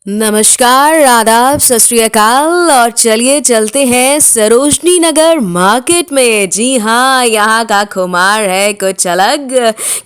नमस्कार, आदाब, सत श्री अकाल और चलिए चलते हैं सरोजनी नगर मार्केट में। जी हाँ, यहाँ का खुमार है कुछ अलग,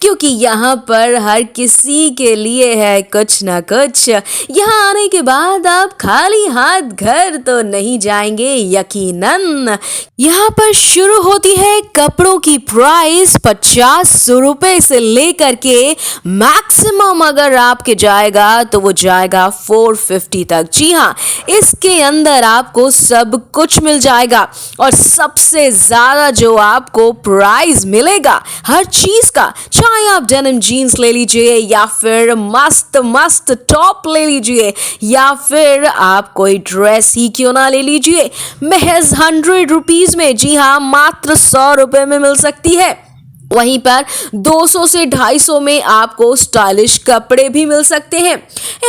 क्योंकि यहाँ पर हर किसी के लिए है कुछ ना कुछ। यहाँ आने के बाद आप खाली हाथ घर तो नहीं जाएंगे यकीनन। यहाँ पर शुरू होती है कपड़ों की प्राइस 50 रुपए से लेकर के मैक्सिमम अगर आपके जाएगा तो वो जाएगा 450 तक। जी हाँ, इसके अंदर आपको सब कुछ मिल जाएगा और सबसे ज्यादा जो आपको प्राइस मिलेगा हर चीज का, चाहे आप डेनिम जीन्स ले लीजिए या फिर मस्त मस्त टॉप ले लीजिए या फिर आप कोई ड्रेस ही क्यों ना ले लीजिए, महज 100 रुपीज में, जी हाँ, मात्र 100 रुपए में मिल सकती है। वहीं पर 200 से 250 में आपको स्टाइलिश कपड़े भी मिल सकते हैं।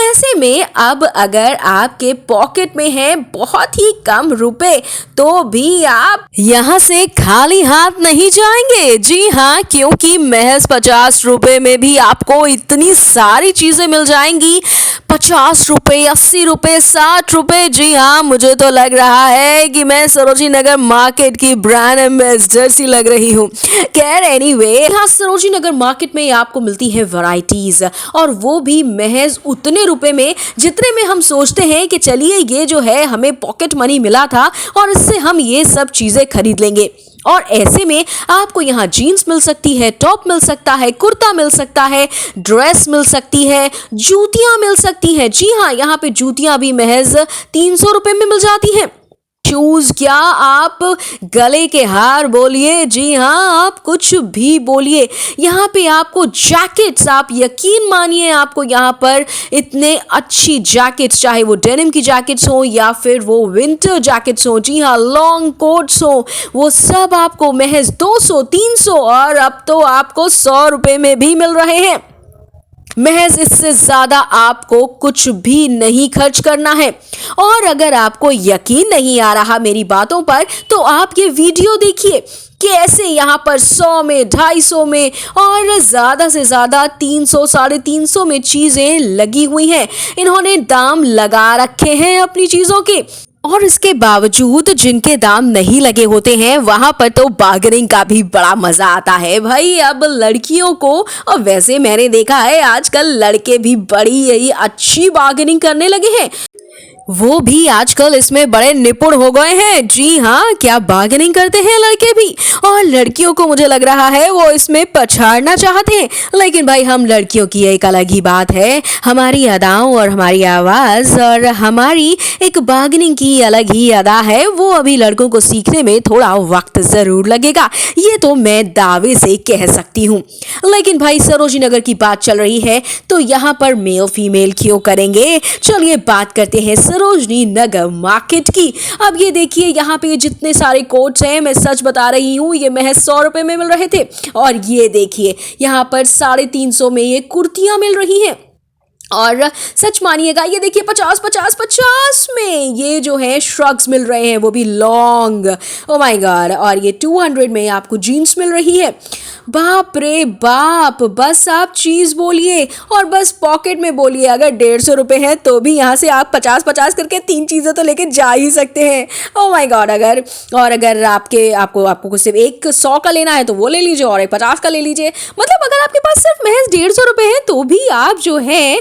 ऐसे में अब अगर आपके पॉकेट में है बहुत ही कम रुपए तो भी आप यहाँ से खाली हाथ नहीं जाएंगे। जी हाँ, क्योंकि महज 50 रुपए में भी आपको इतनी सारी चीजें मिल जाएंगी। 50 रुपए, 80 रुपए, 60 रुपए। जी हाँ, मुझे तो लग रहा है कि मैं सरोजनी नगर मार्केट की ब्रांड एम्बेसडर सी लग रही हूँ। खैर एनीवे, यहाँ सरोजनी नगर मार्केट में आपको मिलती है वैरायटीज, और वो भी महज उतने रुपए में जितने में हम सोचते हैं कि चलिए ये जो है हमें पॉकेट मनी मिला था और इससे हम ये सब चीजें खरीद लेंगे। और ऐसे में आपको यहाँ जीन्स मिल सकती है, टॉप मिल सकता है, कुर्ता मिल सकता है, ड्रेस मिल सकती है, जूतियां मिल सकती हैं। जी हाँ, यहाँ पे जूतियां भी महज 300 रुपए में मिल जाती हैं। शूज क्या, आप गले के हार बोलिए, जी हाँ, आप कुछ भी बोलिए। यहाँ पे आपको जैकेट्स, आप यकीन मानिए आपको यहाँ पर इतने अच्छी जैकेट्स, चाहे वो डेनिम की जैकेट्स हो या फिर वो विंटर जैकेट्स हो, जी हाँ, लॉन्ग कोट्स हो, वो सब आपको महज 200, 300 और अब तो आपको 100 रुपए में भी मिल रहे हैं। महज इससे ज्यादा आपको कुछ भी नहीं खर्च करना है। और अगर आपको यकीन नहीं आ रहा मेरी बातों पर तो आप ये वीडियो देखिए कैसे यहाँ पर 100 में, 250 में और ज्यादा से ज्यादा 300, 350 में चीजें लगी हुई हैं। इन्होंने दाम लगा रखे हैं अपनी चीजों के, और इसके बावजूद जिनके दाम नहीं लगे होते हैं वहां पर तो बार्गेनिंग का भी बड़ा मजा आता है भाई। अब लड़कियों को, और वैसे मैंने देखा है आजकल लड़के भी बड़ी यही अच्छी बार्गेनिंग करने लगे हैं, वो भी आजकल इसमें बड़े निपुण हो गए हैं। जी हाँ, क्या बार्गेनिंग करते हैं लड़के भी, और लड़कियों को मुझे लग रहा है वो इसमें पछाड़ना चाहते हैं। लेकिन भाई हम लड़कियों की एक अलग ही बात है, हमारी अदाओं और हमारी आवाज और हमारी एक बार्गेनिंग की अलग ही अदा है। वो अभी लड़कों को सीखने में थोड़ा वक्त जरूर लगेगा, ये तो मैं दावे से कह सकती हूँ। लेकिन भाई सरोजनी नगर की बात चल रही है तो यहाँ पर मेल फीमेल क्यों करेंगे, चलिए बात करते हैं सरोजनी नगर मार्केट की। अब ये देखिए यहाँ पे जितने सारे कोट्स हैं, मैं सच बता रही हूँ, ये महज 100 रुपए में मिल रहे थे। और ये देखिए यहाँ पर 350 में ये कुर्तियां मिल रही हैं। और सच मानिएगा ये देखिए 50 में ये जो है श्रग्स मिल रहे हैं, वो भी लॉन्ग, ओ माय गॉड। और ये 200 में आपको जीन्स मिल रही है। बाप रे बाप, बस आप चीज बोलिए और बस पॉकेट में बोलिए। अगर 150 रुपए हैं तो भी यहाँ से आप 50 करके 3 चीजें तो लेके जा ही सकते हैं। Oh my God. अगर आपको कुछ सिर्फ एक 100 का लेना है तो वो ले लीजिए और एक 50 का ले लीजिए। मतलब अगर आपके पास सिर्फ महज 150 रुपए हैं तो भी आप जो है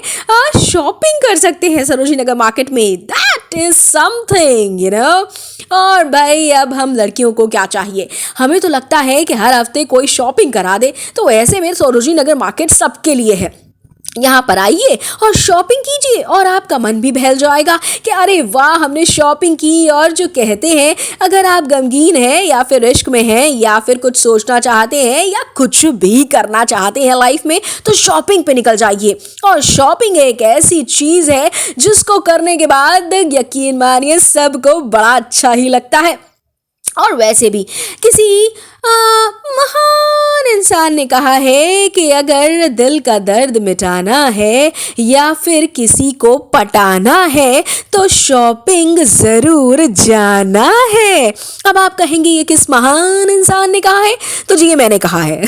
शॉपिंग कर सकते हैं सरोजनी नगर मार्केट में। That is something, you know. और भाई अब हम लड़कियों को क्या चाहिए, हमें तो लगता है कि हर हफ्ते कोई शॉपिंग करा दे, तो ऐसे में सरोजनी नगर मार्केट सबके लिए है। यहाँ पर आइए और शॉपिंग कीजिए और आपका मन भी बहल जाएगा कि अरे वाह हमने शॉपिंग की। और जो कहते हैं अगर आप गमगीन हैं या फिर इश्क में हैं या फिर कुछ सोचना चाहते हैं या कुछ भी करना चाहते हैं लाइफ में, तो शॉपिंग पे निकल जाइए। और शॉपिंग एक ऐसी चीज है जिसको करने के बाद यकीन मानिए सबको बड़ा अच्छा ही लगता है। और वैसे भी किसी महान इंसान ने कहा है कि अगर दिल का दर्द मिटाना है या फिर किसी को पटाना है तो शॉपिंग जरूर जाना है। अब आप कहेंगे ये किस महान इंसान ने कहा है? तो जी ये मैंने कहा है।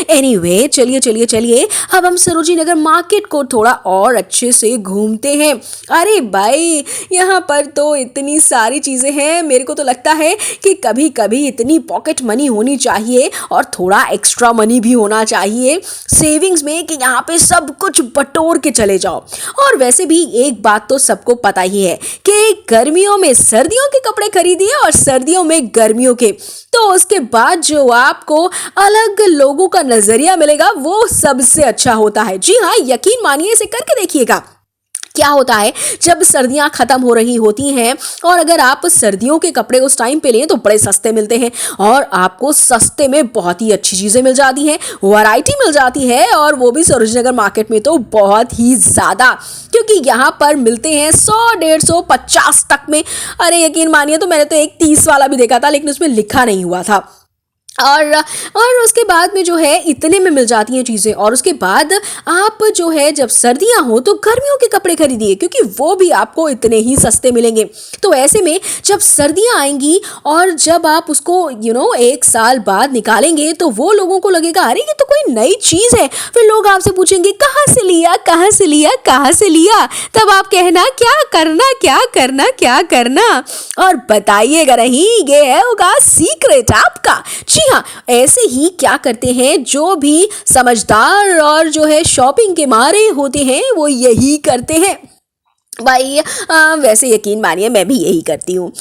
एनीवे, चलिए चलिए चलिए अब हम सरोजिनी नगर मार्केट को थोड़ा और अच्छे से घूमते हैं। अरे भाई, यहाँ पर तो इतनी सारी चीज़ें हैं, मेरे को तो लगता है कि कभी कभी इतनी पॉकेट मनी होनी चाहिए और थोड़ा एक्स्ट्रा मनी भी होना चाहिए सेविंग्स में कि यहाँ पे सब कुछ बटोर के चले जाओ। और वैसे भी एक बात तो सबको पता ही है कि गर्मियों में सर्दियों के कपड़े खरीदिए और सर्दियों में गर्मियों के, तो उसके बाद जो आपको अलग लोगों का नजरिया मिलेगा वो सबसे अच्छा होता है। जी हाँ, यकीन मानिए, इसे करके देखिएगा। क्या होता है जब सर्दियां खत्म हो रही होती हैं और अगर आप सर्दियों के कपड़े उस टाइम पे लें तो बड़े सस्ते मिलते हैं और आपको सस्ते में बहुत ही अच्छी चीज़ें मिल जाती हैं, वैरायटी मिल जाती है, और वो भी सरोजिनी नगर मार्केट में तो बहुत ही ज़्यादा, क्योंकि यहाँ पर मिलते हैं 100, 150, 50 तक में। अरे यकीन मानिए, तो मैंने तो एक 30 वाला भी देखा था लेकिन उसमें लिखा नहीं हुआ था। और उसके बाद में जो है इतने में मिल जाती हैं चीज़ें। और उसके बाद आप जो है जब सर्दियां हो तो गर्मियों के कपड़े खरीदिए, क्योंकि वो भी आपको इतने ही सस्ते मिलेंगे। तो ऐसे में जब सर्दियां आएंगी और जब आप उसको एक साल बाद निकालेंगे तो वो लोगों को लगेगा अरे ये तो कोई नई चीज़ है। फिर लोग आपसे पूछेंगे कहाँ से लिया, कहाँ से लिया, कहाँ से लिया। तब आप कहना क्या करना, क्या करना, क्या करना, और बताइएगा नहीं, ये है होगा सीक्रेट आपका। जी हाँ, ऐसे ही क्या करते हैं जो भी समझदार और जो है शॉपिंग के मारे होते हैं वो यही करते हैं भाई। वैसे यकीन मानिए मैं भी यही करती हूँ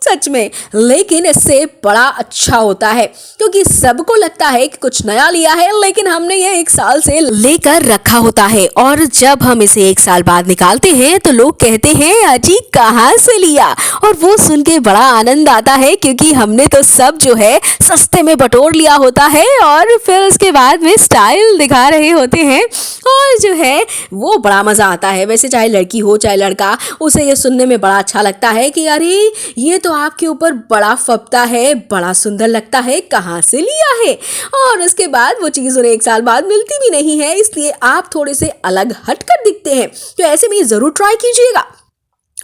सच में, लेकिन इससे बड़ा अच्छा होता है क्योंकि सबको लगता है कि कुछ नया लिया है लेकिन हमने ये एक साल से लेकर रखा होता है, और जब हम इसे एक साल बाद निकालते हैं तो लोग कहते हैं अजी कहाँ से लिया, और वो सुन के बड़ा आनंद आता है क्योंकि हमने तो सब जो है सस्ते में बटोर लिया होता है और फिर उसके बाद में स्टाइल दिखा रहे होते हैं, और जो है वो बड़ा मज़ा आता है। वैसे चाहे लड़की हो चाहे लड़का, उसे ये सुनने में बड़ा अच्छा लगता है कि अरे ये तो आपके ऊपर बड़ा फबता है, बड़ा सुंदर लगता है, कहाँ से लिया है। और उसके बाद वो चीज़ उन्हें एक साल बाद मिलती भी नहीं है, इसलिए आप थोड़े से अलग हटकर दिखते हैं। तो ऐसे में ज़रूर ट्राई कीजिएगा,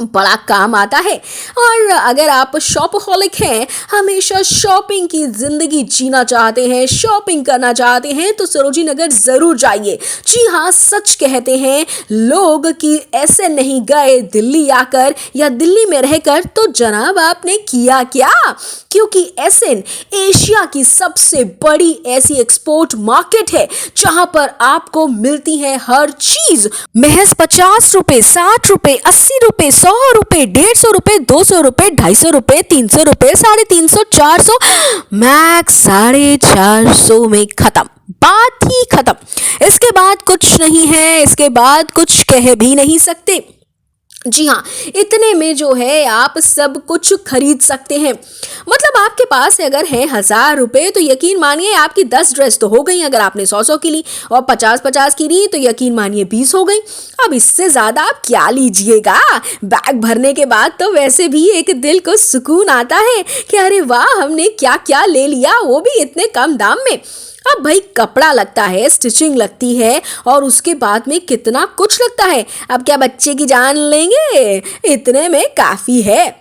बड़ा काम आता है। और अगर आप शॉपहॉलिक हैं, हमेशा शॉपिंग की ज़िंदगी जीना चाहते हैं, शॉपिंग करना चाहते हैं, तो सरोजिनी नगर ज़रूर जाइए। जी हाँ, सच कहते हैं लोग कि ऐसे नहीं गए दिल्ली आकर या दिल्ली में रहकर, तो जनाब आपने किया क्या, क्योंकि एसएन एशिया की सबसे बड़ी ऐसी एक्सपोर्ट मार्केट है जहाँ पर आपको मिलती है हर चीज़ महज 50 रुपए, 60 रुपए, 80 रुपए, 100 रुपए, 150 रुपए, 200 रुपए, 250 रुपए, 300 रुपए, 350, 400, मैक्स 450 में खत्म, बात ही खत्म। इसके बाद कुछ नहीं है, इसके बाद कुछ कह भी नहीं सकते। जी हाँ, इतने में जो है आप सब कुछ खरीद सकते हैं। मतलब आपके पास अगर है 1000 रुपये तो यकीन मानिए आपकी 10 ड्रेस तो हो गई। अगर आपने 100 की ली और 50 की ली तो यकीन मानिए 20 हो गई। अब इससे ज़्यादा आप क्या लीजिएगा। बैग भरने के बाद तो वैसे भी एक दिल को सुकून आता है कि अरे वाह, हमने क्या क्या ले लिया, वो भी इतने कम दाम में। अब भाई कपड़ा लगता है, स्टिचिंग लगती है और उसके बाद में कितना कुछ लगता है। अब क्या बच्चे की जान लेंगे, इतने में काफ़ी है।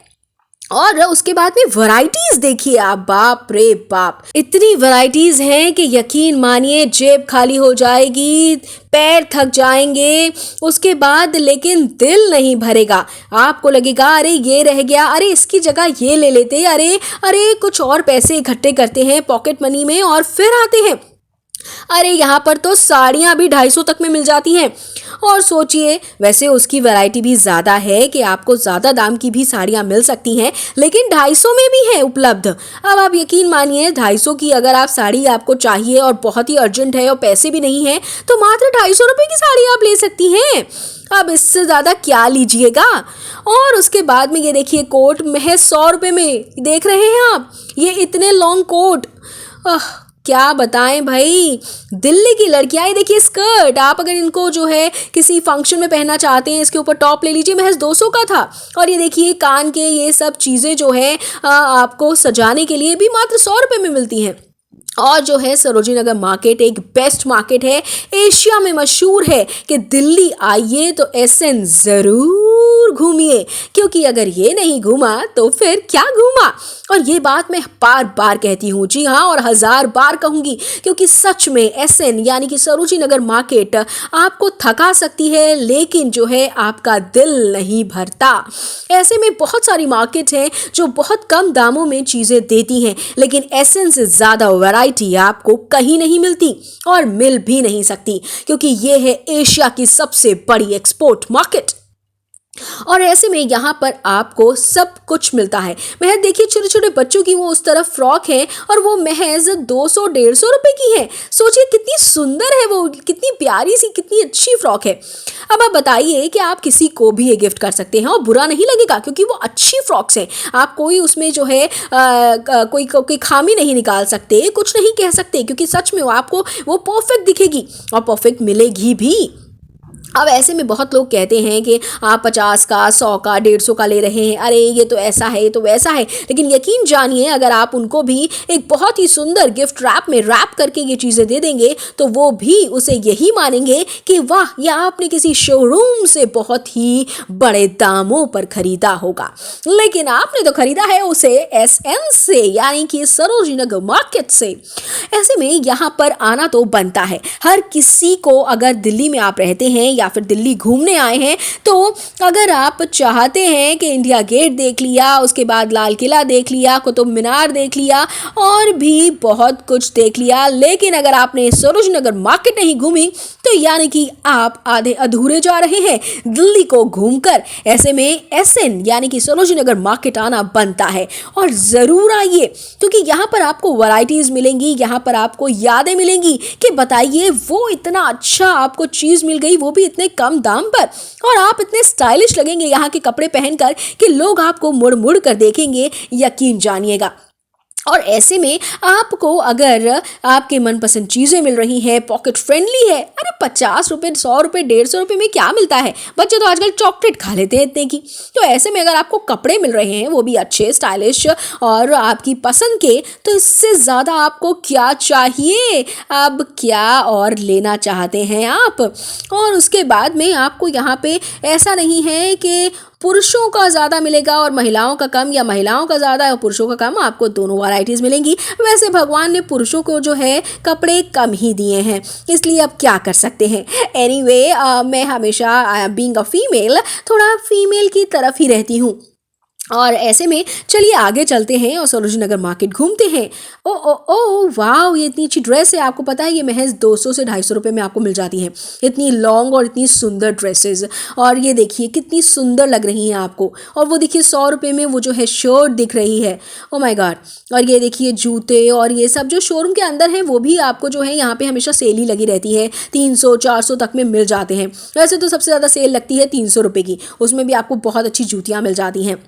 और उसके बाद में वैरायटीज देखिए आप, बाप रे बाप, इतनी वैरायटीज हैं कि यकीन मानिए जेब खाली हो जाएगी, पैर थक जाएंगे, उसके बाद लेकिन दिल नहीं भरेगा। आपको लगेगा अरे ये रह गया, अरे इसकी जगह ये ले लेते, अरे अरे कुछ और पैसे इकट्ठे करते हैं पॉकेट मनी में और फिर आते हैं। अरे यहाँ पर तो साड़ियाँ भी 250 तक में मिल जाती हैं। और सोचिए, वैसे उसकी वैरायटी भी ज़्यादा है कि आपको ज़्यादा दाम की भी साड़ियाँ मिल सकती हैं, लेकिन 250 में भी है उपलब्ध। अब आप यकीन मानिए 250 की अगर आप साड़ी आपको चाहिए और बहुत ही अर्जेंट है और पैसे भी नहीं है, तो मात्र 250 रुपये की साड़ी आप ले सकती हैं। अब इससे ज़्यादा क्या लीजिएगा। और उसके बाद में ये देखिए, कोट महज 100 रुपये में, देख रहे हैं आप, ये इतने लॉन्ग कोट क्या बताएं भाई, दिल्ली की लड़कियां, ये देखिए स्कर्ट, आप अगर इनको जो है किसी फंक्शन में पहनना चाहते हैं, इसके ऊपर टॉप ले लीजिए, महज 200 का था। और ये देखिए कान के ये सब चीज़ें जो है आपको सजाने के लिए भी मात्र 100 रुपये में मिलती हैं। और जो है सरोजिनी नगर मार्केट एक बेस्ट मार्केट है, एशिया में मशहूर है कि दिल्ली आइए तो एसएन ज़रूर घूमिए, क्योंकि अगर ये नहीं घूमा तो फिर क्या घूमा। और ये बात मैं बार बार कहती हूँ, जी हाँ, और 1000 बार कहूँगी, क्योंकि सच में एसएन यानी कि सरोजिनी नगर मार्केट आपको थका सकती है, लेकिन जो है आपका दिल नहीं भरता। ऐसे में बहुत सारी मार्केट हैं जो बहुत कम दामों में चीज़ें देती हैं, लेकिन एसएन से ज़्यादा वैरायटी आपको कहीं नहीं मिलती और मिल भी नहीं सकती, क्योंकि ये है एशिया की सबसे बड़ी एक्सपोर्ट मार्केट। और ऐसे में यहाँ पर आपको सब कुछ मिलता है। महज देखिए छोटे छोटे बच्चों की वो उस तरफ फ्रॉक है और वो महज 200-150 रुपए की है। सोचिए कितनी सुंदर है वो, कितनी प्यारी सी, कितनी अच्छी फ्रॉक है। अब आप बताइए कि आप किसी को भी ये गिफ्ट कर सकते हैं और बुरा नहीं लगेगा, क्योंकि वो अच्छी फ्रॉक्स हैं। आप कोई उसमें जो है कोई खामी नहीं निकाल सकते, कुछ नहीं कह सकते, क्योंकि सच में वो आपको वो परफेक्ट दिखेगी और परफेक्ट मिलेगी भी। अब ऐसे में बहुत लोग कहते हैं कि आप 50 का, 100 का, 150 का ले रहे हैं, अरे ये तो ऐसा है, ये तो वैसा है। लेकिन यकीन जानिए, अगर आप उनको भी एक बहुत ही सुंदर गिफ्ट रैप में रैप करके ये चीज़ें दे देंगे तो वो भी उसे यही मानेंगे कि वाह, यह आपने किसी शोरूम से बहुत ही बड़े दामों पर खरीदा होगा। लेकिन आपने तो खरीदा है उसे एसएन से, यानी कि सरोजिनी नगर मार्केट से। ऐसे में यहाँ पर आना तो बनता है हर किसी को। अगर दिल्ली में आप रहते हैं या फिर दिल्ली घूमने आए हैं, तो अगर आप चाहते हैं कि इंडिया गेट देख लिया, उसके बाद लाल किला देख लिया, कुतुब मीनार देख लिया और भी बहुत कुछ देख लिया, लेकिन अगर आपने सरोजिनी नगर मार्केट नहीं घूमी तो यानी कि आप आधे अधूरे जा रहे हैं दिल्ली को घूमकर। ऐसे में एसएन यानी कि सरोजिनी नगर मार्केट आना बनता है और ज़रूर आइए, क्योंकि यहाँ पर आपको वैरायटीज़ मिलेंगी, यहाँ पर आपको यादें मिलेंगी कि बताइए वो इतना अच्छा आपको चीज़ मिल गई, वो भी इतने कम दाम पर, और आप इतने स्टाइलिश लगेंगे यहाँ के कपड़े पहनकर कि लोग आपको मुड़ मुड़ कर देखेंगे, यकीन जानिएगा। और ऐसे में आपको अगर आपके मनपसंद चीज़ें मिल रही हैं, पॉकेट फ्रेंडली है, अरे 50 रुपये, 100 रुपये, 150 रुपये में क्या मिलता है। बच्चे तो आजकल चॉकलेट खा लेते हैं इतने की। तो ऐसे में अगर आपको कपड़े मिल रहे हैं, वो भी अच्छे, स्टाइलिश और आपकी पसंद के, तो इससे ज़्यादा आपको क्या चाहिए। अब क्या और लेना चाहते हैं आप। और उसके बाद में आपको यहाँ पे ऐसा नहीं है कि पुरुषों का ज़्यादा मिलेगा और महिलाओं का कम, या महिलाओं का ज़्यादा और पुरुषों का कम, आपको दोनों वैरायटीज़ मिलेंगी। वैसे भगवान ने पुरुषों को जो है कपड़े कम ही दिए हैं, इसलिए अब क्या कर सकते हैं। एनीवे मैं हमेशा बीइंग अ फीमेल थोड़ा फीमेल की तरफ ही रहती हूँ। और ऐसे में चलिए आगे चलते हैं और सरोजिनी नगर मार्केट घूमते हैं। ओ ओ ओ वाह, ये इतनी अच्छी ड्रेस है। आपको पता है ये महज 200 से 250 रुपये में आपको मिल जाती हैं, इतनी लॉन्ग और इतनी सुंदर ड्रेसेस। और ये देखिए कितनी सुंदर लग रही हैं आपको। और वो देखिए 100 रुपये में वो जो है शर्ट दिख रही है, ओ माय गॉड। और ये देखिए जूते और ये सब जो शोरूम के अंदर हैं, वो भी आपको जो है यहाँ पे हमेशा सेल ही लगी रहती है, 300-400 तक में मिल जाते हैं। वैसे तो सबसे ज़्यादा सेल लगती है 300 रुपये की, उसमें भी आपको बहुत अच्छी जूतियाँ मिल जाती हैं।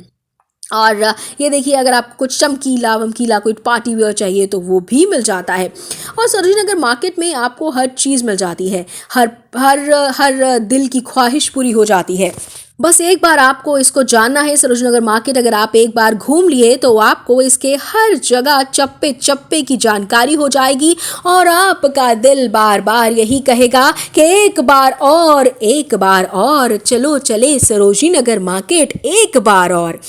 और ये देखिए अगर आपको कुछ चमकीला वमकीला कोई पार्टी वेयर चाहिए तो वो भी मिल जाता है। और सरोजिनी नगर मार्केट में आपको हर चीज़ मिल जाती है, हर हर हर दिल की ख्वाहिश पूरी हो जाती है। बस एक बार आपको इसको जानना है, सरोजिनी नगर मार्केट अगर आप एक बार घूम लिए तो आपको इसके हर जगह चप्पे चप्पे की जानकारी हो जाएगी और आपका दिल बार बार यही कहेगा कि एक बार और चलो चले सरोजिनी नगर मार्केट एक बार और।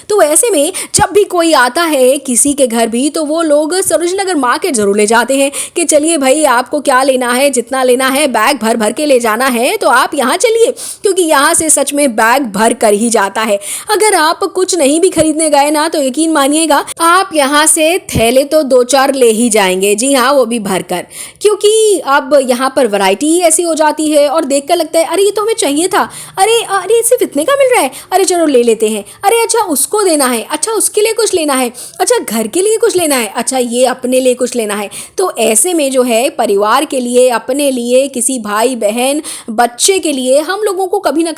तो ऐसे में जब भी कोई आता है किसी के घर भी, तो वो लोग सरोजिनी नगर मार्केट ज़रूर ले जाते हैं कि चलिए भाई आपको क्या लेना है, जितना लेना है, बैग भर भर के ले जाना है तो आप यहाँ चलिए, क्योंकि यहाँ से सच में बैग भर कर ही जाता है। अगर आप कुछ नहीं भी खरीदने गए ना, तो यकीन मानिएगा आप यहाँ से थैले तो 2-4 ले ही जाएंगे, जी हाँ, वो भी भर कर, क्योंकि अब यहाँ पर वैरायटी ही ऐसी हो जाती है और देख कर लगता है अरे ये तो हमें चाहिए था, अरे अरे सिर्फ इतने का मिल रहा है, अरे चलो ले लेते हैं, अरे अच्छा उसको उसको देना है, अच्छा उसके लिए कुछ लेना है, अच्छा घर के लिए कुछ लेना है, अच्छा ये अपने लिए कुछ लेना है। तो ऐसे में जो है परिवार के लिए, अपने लिए, किसी भाई बहन, बच्चे के लिए हम लोगों को कभी ना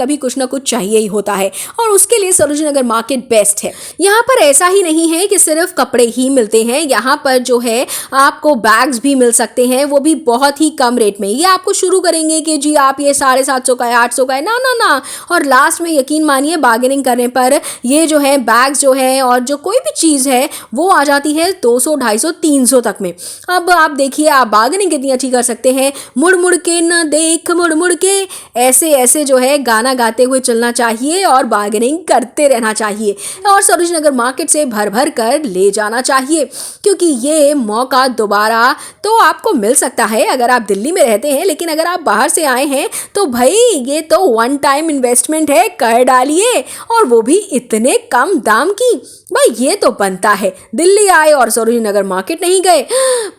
कुछ चाहिए ही होता है, और उसके लिए सरोजिनी नगर मार्केट बेस्ट है। यहाँ पर ऐसा ही नहीं है कि सिर्फ कपड़े ही मिलते हैं, यहाँ पर जो है आपको बैग्स भी मिल सकते हैं, वो भी बहुत ही कम रेट में। ये आपको शुरू करेंगे कि जी आप ये 750 का है, 800 का है, ना ना ना, और लास्ट में यकीन मानिए बार्गेनिंग करने पर ये जो है बैग्स जो है और जो कोई भी चीज़ है वो आ जाती है 200, 250, 300 तक में। अब आप देखिए आप बार्गेनिंग कितनी अच्छी कर सकते हैं। मुड़ मुड़ के न देख मुड़ मुड़ के, ऐसे ऐसे जो है गाना गाते हुए चलना चाहिए और बार्गेनिंग करते रहना चाहिए, और सरोजिनी नगर मार्केट से भर भर कर ले जाना चाहिए, क्योंकि ये मौका दोबारा तो आपको मिल सकता है अगर आप दिल्ली में रहते हैं, लेकिन अगर आप बाहर से आए हैं तो भाई ये तो वन टाइम इन्वेस्टमेंट है, कर डालिए, और वो भी इतने कम दाम की। भाई ये तो बनता है, दिल्ली आए और सरोजिनी नगर मार्केट नहीं गए,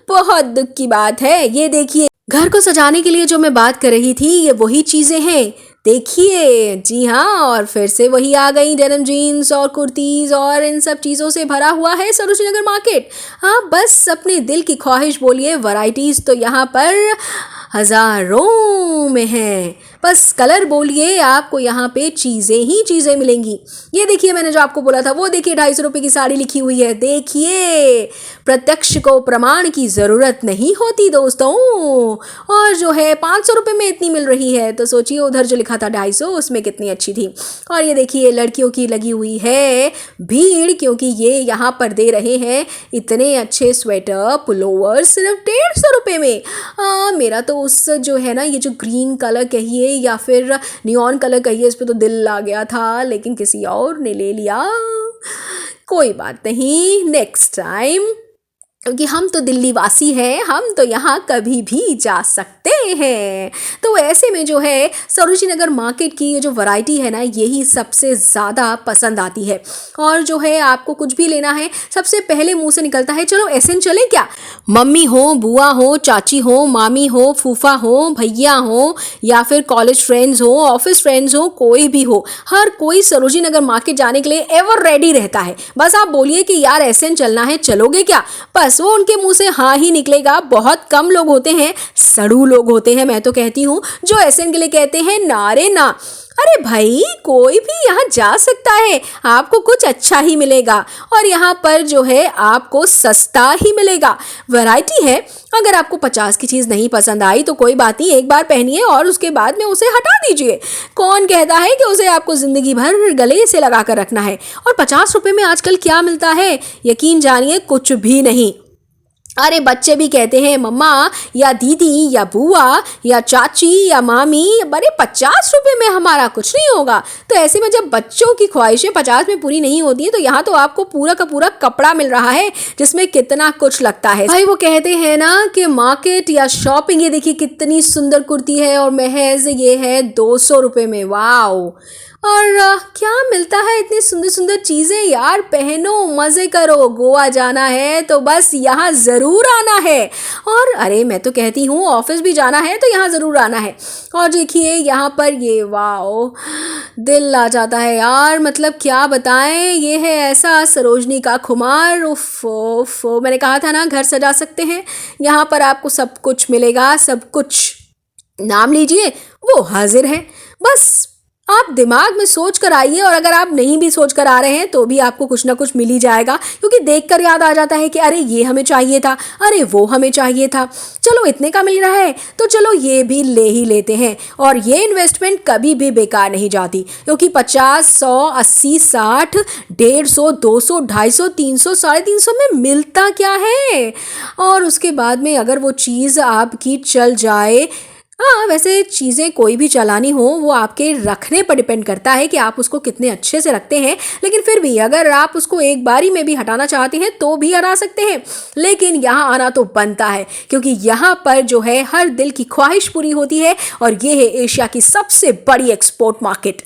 बहुत दुख की बात है। ये देखिए घर को सजाने के लिए जो मैं बात कर रही थी ये वही चीज़ें हैं, देखिए जी हाँ, और फिर से वही आ गई डेनिम जीन्स और कुर्तीज़ और इन सब चीज़ों से भरा हुआ है सरोजिनी नगर मार्केट। हाँ बस अपने दिल की ख्वाहिश बोलिए, वैरायटीज़ तो यहाँ पर हज़ारों में हैं, बस कलर बोलिए, आपको यहाँ पे चीज़ें ही चीज़ें मिलेंगी। ये देखिए मैंने जो आपको बोला था वो देखिए 250 रुपये की साड़ी लिखी हुई है, देखिए प्रत्यक्ष को प्रमाण की ज़रूरत नहीं होती दोस्तों, और जो है 500 रुपये में इतनी मिल रही है, तो सोचिए उधर जो लिखा था 250 उसमें कितनी अच्छी थी। और ये देखिए लड़कियों की लगी हुई है भीड़, क्योंकि ये यहाँ पर दे रहे हैं इतने अच्छे स्वेटर पुलोवर सिर्फ 150 रुपये में। मेरा तो उस जो है ना ये जो ग्रीन कलर कहिए या फिर नियॉन कलर कहिए, इस पर तो दिल आ गया था, लेकिन किसी और ने ले लिया, कोई बात नहीं, नेक्स्ट टाइम, क्योंकि हम तो दिल्ली वासी हैं, हम तो यहाँ कभी भी जा सकते हैं। तो ऐसे में जो है सरोजिनी नगर मार्केट की ये जो वैरायटी है ना यही सबसे ज़्यादा पसंद आती है। और जो है आपको कुछ भी लेना है सबसे पहले मुंह से निकलता है चलो एसएन चले क्या। मम्मी हो, बुआ हो, चाची हो, मामी हो, फूफा हो, भैया हो, या फिर कॉलेज फ्रेंड्स हो, ऑफिस फ्रेंड्स हो, कोई भी हो, हर कोई सरोजिनी नगर मार्केट जाने के लिए एवर रेडी रहता है। बस आप बोलिए कि यार एसएन चलना है, चलोगे क्या, बस वो उनके मुंह से हाँ ही निकलेगा। बहुत कम लोग होते हैं, सड़ू लोग होते हैं मैं तो कहती हूँ, जो एसएन के लिए कहते हैं ना रे ना। अरे भाई कोई भी यहाँ जा सकता है, आपको कुछ अच्छा ही मिलेगा, और यहाँ पर जो है आपको सस्ता ही मिलेगा। वैरायटी है, अगर आपको 50 की चीज़ नहीं पसंद आई तो कोई बात नहीं, एक बार पहनिए और उसके बाद में उसे हटा दीजिए। कौन कहता है कि उसे आपको ज़िंदगी भर गले से लगा कर रखना है। और 50 रुपये में आजकल क्या मिलता है, यकीन जानिए कुछ भी नहीं। अरे बच्चे भी कहते हैं मम्मा या दीदी या बुआ या चाची या मामी, अरे 50 रुपये में हमारा कुछ नहीं होगा। तो ऐसे में जब बच्चों की ख्वाहिशें 50 में पूरी नहीं होती हैं, तो यहाँ तो आपको पूरा का पूरा कपड़ा मिल रहा है जिसमें कितना कुछ लगता है। भाई वो कहते हैं ना कि मार्केट या शॉपिंग, ये देखिए कितनी सुंदर कुर्ती है और महज ये है 200 रुपये में, वाओ। और क्या मिलता है, इतनी सुंदर सुंदर चीज़ें यार, पहनो मज़े करो। गोवा जाना है तो बस यहाँ ज़रूर आना है, और अरे मैं तो कहती हूँ ऑफिस भी जाना है तो यहाँ ज़रूर आना है। और देखिए यहाँ पर ये वाओ, दिल आ जाता है यार, मतलब क्या बताएं, ये है ऐसा सरोजनी का खुमार। उफ उफ, मैंने कहा था ना घर सजा सकते हैं, यहाँ पर आपको सब कुछ मिलेगा, सब कुछ, नाम लीजिए वो हाजिर है। बस आप दिमाग में सोच कर आइए, और अगर आप नहीं भी सोच कर आ रहे हैं तो भी आपको कुछ ना कुछ मिल ही जाएगा, क्योंकि देखकर याद आ जाता है कि अरे ये हमें चाहिए था, अरे वो हमें चाहिए था, चलो इतने का मिल रहा है तो चलो ये भी ले ही लेते हैं। और ये इन्वेस्टमेंट कभी भी बेकार नहीं जाती, क्योंकि 50, 100, 80, 60, 150, 200, 250, 300, 350 में मिलता क्या है। और उसके बाद में अगर वो चीज़ आपकी चल जाए, हाँ वैसे चीज़ें कोई भी चलानी हो वो आपके रखने पर डिपेंड करता है कि आप उसको कितने अच्छे से रखते हैं, लेकिन फिर भी अगर आप उसको एक बारी में भी हटाना चाहते हैं तो भी हटा सकते हैं। लेकिन यहाँ आना तो बनता है, क्योंकि यहाँ पर जो है हर दिल की ख्वाहिश पूरी होती है, और ये है एशिया की सबसे बड़ी एक्सपोर्ट मार्केट।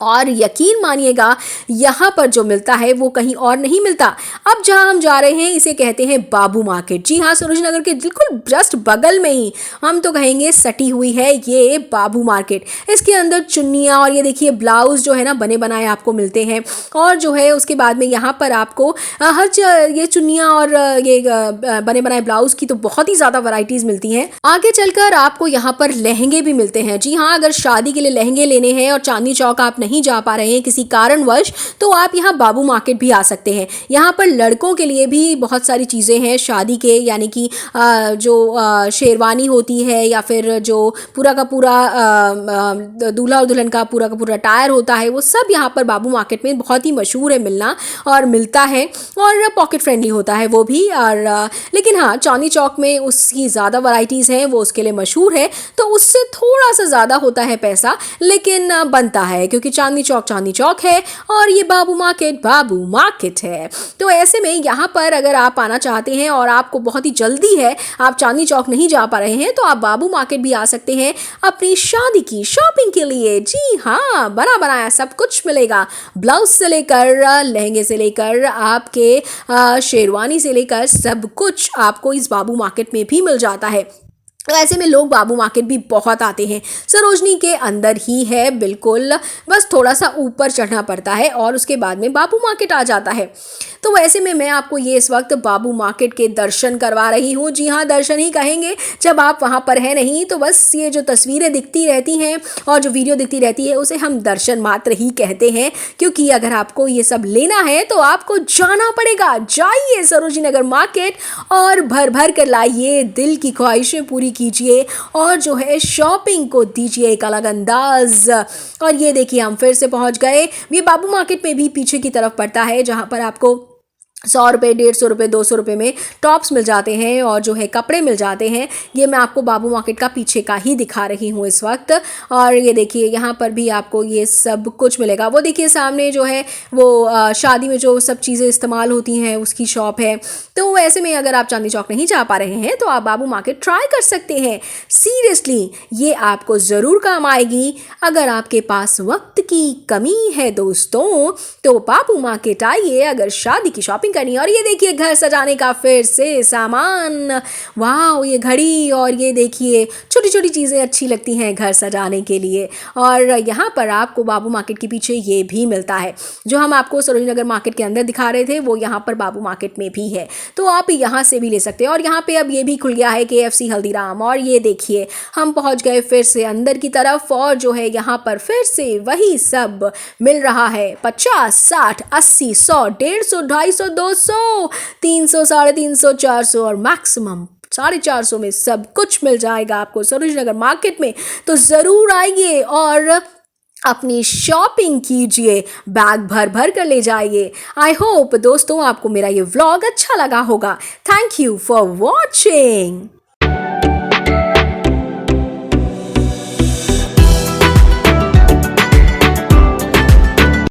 और यकीन मानिएगा यहाँ पर जो मिलता है वो कहीं और नहीं मिलता। अब जहाँ हम जा रहे हैं इसे कहते हैं बाबू मार्केट। जी हाँ, सरोजनी नगर के बिल्कुल जस्ट बगल में ही हम तो कहेंगे सटी हुई है ये बाबू मार्केट। इसके अंदर चुन्नियाँ और ये देखिए ब्लाउज जो है ना बने बनाए आपको मिलते हैं। और जो है उसके बाद में यहाँ पर आपको ये चुन्नियाँ और ये बने बनाए ब्लाउज की तो बहुत ही ज़्यादा वैरायटीज़ मिलती हैं। आगे चलकर आपको यहाँ पर लहंगे भी मिलते हैं। जी हाँ, अगर शादी के लिए लहंगे लेने हैं और चांदनी चौक आप नहीं जा पा रहे हैं किसी कारणवश, तो आप यहाँ बाबू मार्केट भी आ सकते हैं। यहाँ पर लड़कों के लिए भी बहुत सारी चीज़ें हैं शादी के, यानी कि जो शेरवानी होती है या फिर जो पूरा का पूरा दूल्हा और दुल्हन का पूरा टायर होता है, वो सब यहाँ पर बाबू मार्केट में बहुत ही मशहूर है मिलना और मिलता है। और पॉकेट फ्रेंडली होता है वो भी। और लेकिन हाँ, चांदनी चौक में उसकी ज़्यादा वैरायटीज़ हैं, वो उसके लिए मशहूर है, तो उससे थोड़ा सा ज़्यादा होता है पैसा, लेकिन बनता है क्योंकि चांदनी चौक है और ये बाबू मार्केट है। तो ऐसे में यहाँ पर अगर आप आना चाहते हैं और आपको बहुत ही जल्दी है, आप चांदनी चौक नहीं जा पा रहे हैं, तो आप बाबू मार्केट भी आ सकते हैं अपनी शादी की शॉपिंग के लिए। जी हाँ, बना बनाया सब कुछ मिलेगा, ब्लाउज से लेकर लहंगे से लेकर आपके शेरवानी से लेकर सब कुछ आपको इस बाबू मार्केट में भी मिल जाता है। तो ऐसे में लोग बाबू मार्केट भी बहुत आते हैं। सरोजनी के अंदर ही है बिल्कुल, बस थोड़ा सा ऊपर चढ़ना पड़ता है और उसके बाद में बाबू मार्केट आ जाता है। तो वैसे में मैं आपको ये इस वक्त बाबू मार्केट के दर्शन करवा रही हूँ। जी हाँ, दर्शन ही कहेंगे, जब आप वहाँ पर हैं नहीं तो बस ये जो तस्वीरें दिखती रहती हैं और जो वीडियो दिखती रहती है उसे हम दर्शन मात्र ही कहते हैं, क्योंकि अगर आपको ये सब लेना है तो आपको जाना पड़ेगा। जाइए सरोजनी नगर मार्केट और भर भर कर लाइए, दिल की ख्वाहिशें पूरी कीजिए और जो है शॉपिंग को दीजिए एक अलग अंदाज। और ये देखिए हम फिर से पहुंच गए। ये बाबू मार्केट में भी पीछे की तरफ पड़ता है, जहां पर आपको 100 रुपये, 150 रुपये, 200 रुपये में टॉप्स मिल जाते हैं और जो है कपड़े मिल जाते हैं। ये मैं आपको बाबू मार्केट का पीछे का ही दिखा रही हूँ इस वक्त। और ये देखिए यहाँ पर भी आपको ये सब कुछ मिलेगा। वो देखिए सामने जो है वो शादी में जो सब चीज़ें इस्तेमाल होती हैं उसकी शॉप है। तो ऐसे में अगर आप चांदनी चौक नहीं जा पा रहे हैं तो आप बाबू मार्केट ट्राई कर सकते हैं। सीरियसली ये आपको ज़रूर काम आएगी। अगर आपके पास वक्त की कमी है दोस्तों, तो बाबू मार्केट आइए अगर शादी की शॉपिंग करनी। और ये देखिए घर सजाने का फिर से सामान, वाह, ये घड़ी और ये देखिए छोटी छोटी चीज़ें अच्छी लगती हैं घर सजाने के लिए। और यहाँ पर आपको बाबू मार्केट के पीछे ये भी मिलता है, जो हम आपको सरोजनी नगर मार्केट के अंदर दिखा रहे थे वो यहाँ पर बाबू मार्केट में भी है, तो आप यहाँ से भी ले सकते हैं। और यहाँ पे अब ये भी खुल गया है KFC हल्दीराम। और ये देखिए हम पहुँच गए फिर से अंदर की तरफ और जो है यहाँ पर फिर से वही सब मिल रहा है। 50, 60, 80, 100, 150, 250, 200, 300, 350, 400 और मैक्सिमम 450 में सब कुछ मिल जाएगा आपको सरोजनी नगर मार्केट में। तो ज़रूर आइए और अपनी शॉपिंग कीजिए, बैग भर भर कर ले जाइए। आई होप दोस्तों आपको मेरा ये व्लॉग अच्छा लगा होगा। Thank you for watching.